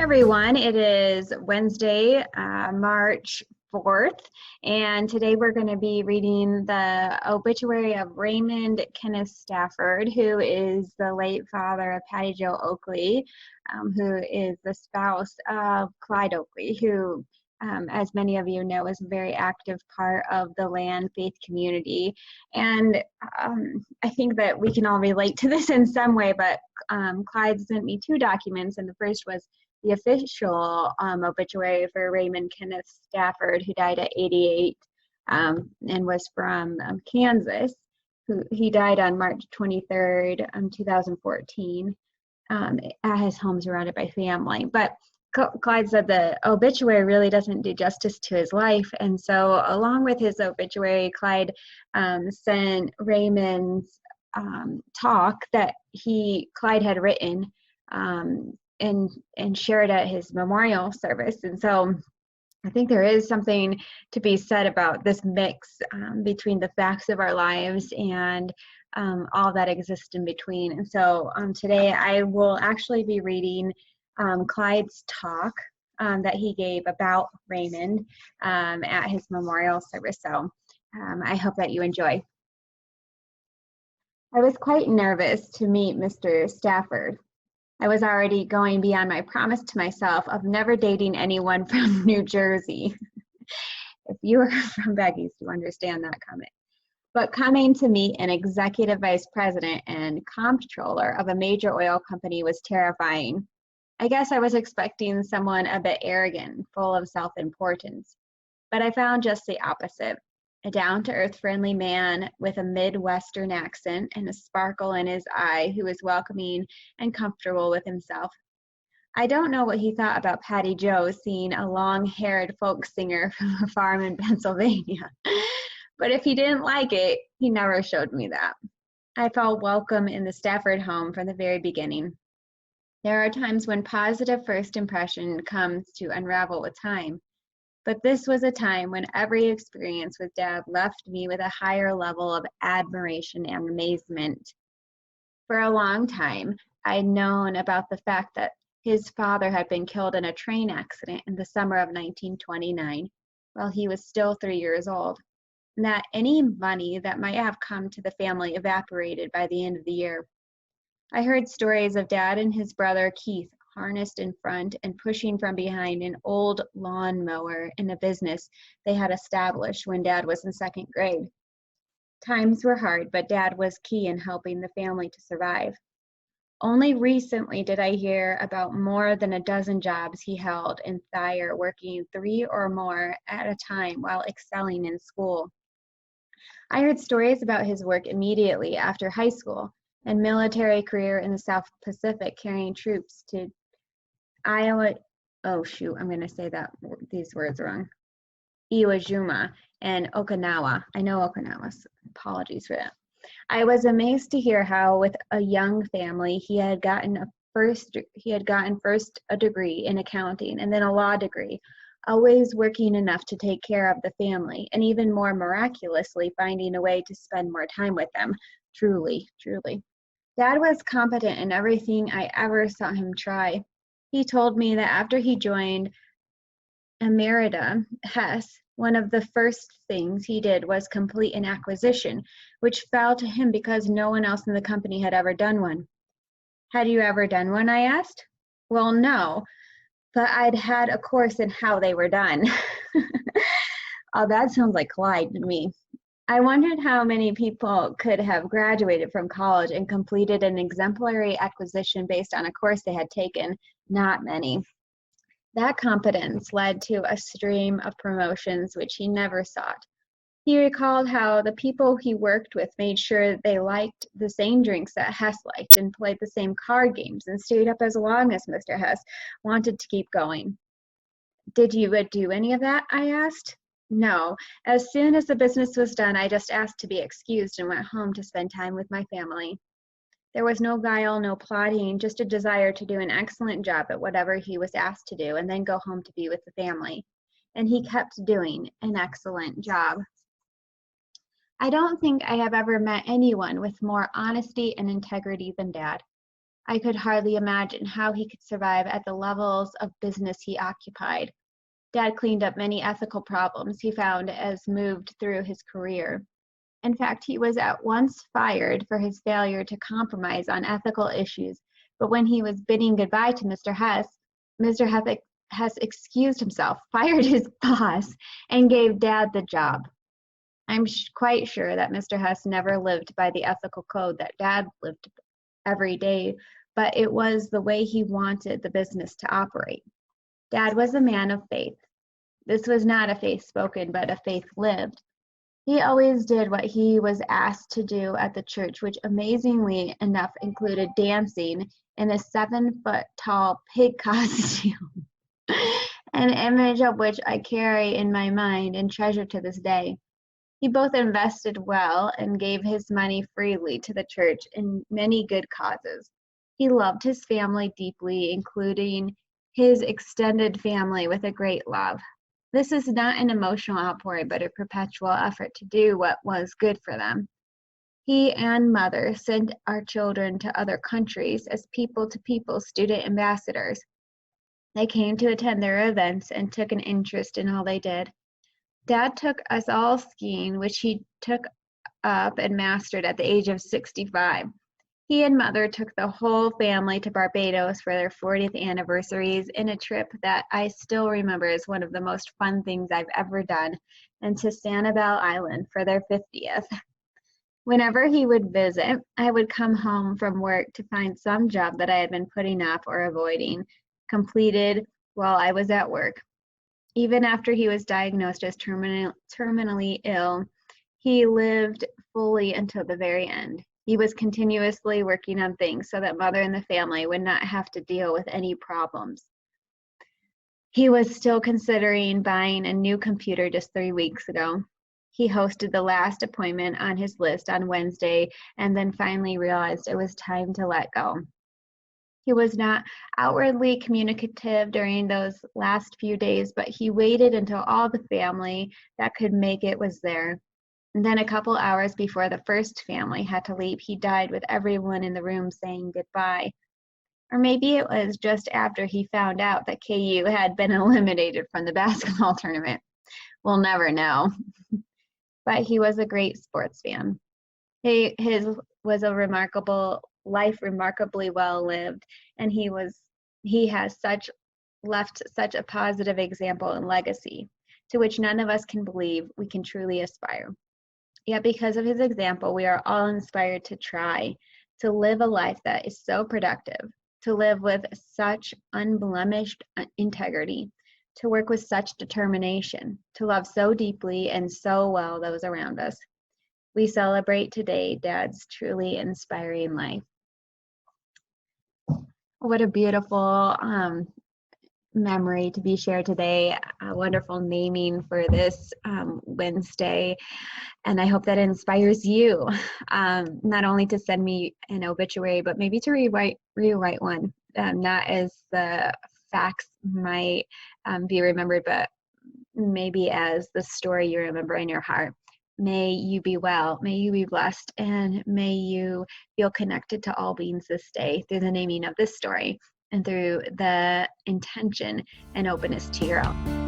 everyone. It is Wednesday, March 4th, and today we're going to be reading the obituary of Raymond Kenneth Stafford, who is the late father of Patty Jo Oakley, who is the spouse of Clyde Oakley, who, as many of you know, is a very active part of the land faith community. And I think that we can all relate to this in some way, but Clyde sent me two documents, and the first was the official obituary for Raymond Kenneth Stafford, who died at 88 and was from Kansas. He died on March 23rd, 2014, at his home surrounded by family. But Clyde said the obituary really doesn't do justice to his life, and so along with his obituary, Clyde sent Raymond's talk that Clyde had written and shared at his memorial service. And so I think there is something to be said about this mix between the facts of our lives and all that exists in between. And so today I will actually be reading Clyde's talk that he gave about Raymond at his memorial service. So I hope that you enjoy. I was quite nervous to meet Mr. Stafford. I was already going beyond my promise to myself of never dating anyone from New Jersey. If you are from Becky's, you understand that comment. But coming to meet an executive vice president and comptroller of a major oil company was terrifying. I guess I was expecting someone a bit arrogant, full of self-importance. But I found just the opposite. A down-to-earth friendly man with a Midwestern accent and a sparkle in his eye who was welcoming and comfortable with himself. I don't know what he thought about Patty Jo seeing a long-haired folk singer from a farm in Pennsylvania. But if he didn't like it, he never showed me that. I felt welcome in the Stafford home from the very beginning. There are times when positive first impression comes to unravel with time. But this was a time when every experience with Dad left me with a higher level of admiration and amazement. For a long time, I'd known about the fact that his father had been killed in a train accident in the summer of 1929, while he was still 3 years old, and that any money that might have come to the family evaporated by the end of the year. I heard stories of Dad and his brother Keith harnessed in front and pushing from behind an old lawnmower in a business they had established when Dad was in second grade. Times were hard, but Dad was key in helping the family to survive. Only recently did I hear about more than a dozen jobs he held in Thayer, working 3 or more at a time while excelling in school. I heard stories about his work immediately after high school and military career in the South Pacific, carrying troops to Iowa, oh shoot, I'm going to say these words wrong. Iwo Jima and Okinawa. I know Okinawa, so apologies for that. I was amazed to hear how, with a young family, he had gotten first a degree in accounting and then a law degree, always working enough to take care of the family, and even more miraculously finding a way to spend more time with them. Truly, truly. Dad was competent in everything I ever saw him try. He told me that after he joined Emerita Hess, one of the first things he did was complete an acquisition, which fell to him because no one else in the company had ever done one. Had you ever done one? I asked. Well, no, but I'd had a course in how they were done. Oh, that sounds like Clyde to me. I wondered how many people could have graduated from college and completed an exemplary acquisition based on a course they had taken. Not many. That competence led to a stream of promotions which he never sought. He recalled how the people he worked with made sure they liked the same drinks that Hess liked and played the same card games and stayed up as long as Mr. Hess wanted to keep going. Did you do any of that? I asked. No. As soon as the business was done, I just asked to be excused and went home to spend time with my family. There was no guile, no plotting, just a desire to do an excellent job at whatever he was asked to do and then go home to be with the family. And he kept doing an excellent job. I don't think I have ever met anyone with more honesty and integrity than Dad. I could hardly imagine how he could survive at the levels of business he occupied. Dad cleaned up many ethical problems he found as moved through his career. In fact, he was at once fired for his failure to compromise on ethical issues, but when he was bidding goodbye to Mr. Hess excused himself, fired his boss, and gave Dad the job. I'm quite sure that Mr. Hess never lived by the ethical code that Dad lived every day, but it was the way he wanted the business to operate. Dad was a man of faith. This was not a faith spoken, but a faith lived. He always did what he was asked to do at the church, which amazingly enough included dancing in a 7-foot-tall pig costume, an image of which I carry in my mind and treasure to this day. He both invested well and gave his money freely to the church in many good causes. He loved his family deeply, including his extended family, with a great love. This is not an emotional outpouring, but a perpetual effort to do what was good for them. He and Mother sent our children to other countries as people-to-people student ambassadors. They came to attend their events and took an interest in all they did. Dad took us all skiing, which he took up and mastered at the age of 65. He and Mother took the whole family to Barbados for their 40th anniversaries in a trip that I still remember as one of the most fun things I've ever done, and to Sanibel Island for their 50th. Whenever he would visit, I would come home from work to find some job that I had been putting off or avoiding completed while I was at work. Even after he was diagnosed as terminally ill, he lived fully until the very end. He was continuously working on things so that Mother and the family would not have to deal with any problems. He was still considering buying a new computer just 3 weeks ago. He hosted the last appointment on his list on Wednesday and then finally realized it was time to let go. He was not outwardly communicative during those last few days, but he waited until all the family that could make it was there. And then a couple hours before the first family had to leave, he died with everyone in the room saying goodbye. Or maybe it was just after he found out that KU had been eliminated from the basketball tournament. We'll never know. But he was a great sports fan. His was a remarkable life, remarkably well lived, and he has left such a positive example and legacy, to which none of us can believe we can truly aspire. Yet because of his example, we are all inspired to try to live a life that is so productive, to live with such unblemished integrity, to work with such determination, to love so deeply and so well those around us. We celebrate today Dad's truly inspiring life. What a beautiful memory to be shared today. A wonderful naming for this Wednesday. And I hope that inspires you, not only to send me an obituary, but maybe to rewrite one, not as the facts might be remembered, but maybe as the story you remember in your heart. May you be well, may you be blessed, and may you feel connected to all beings this day through the naming of this story and through the intention and openness to your own.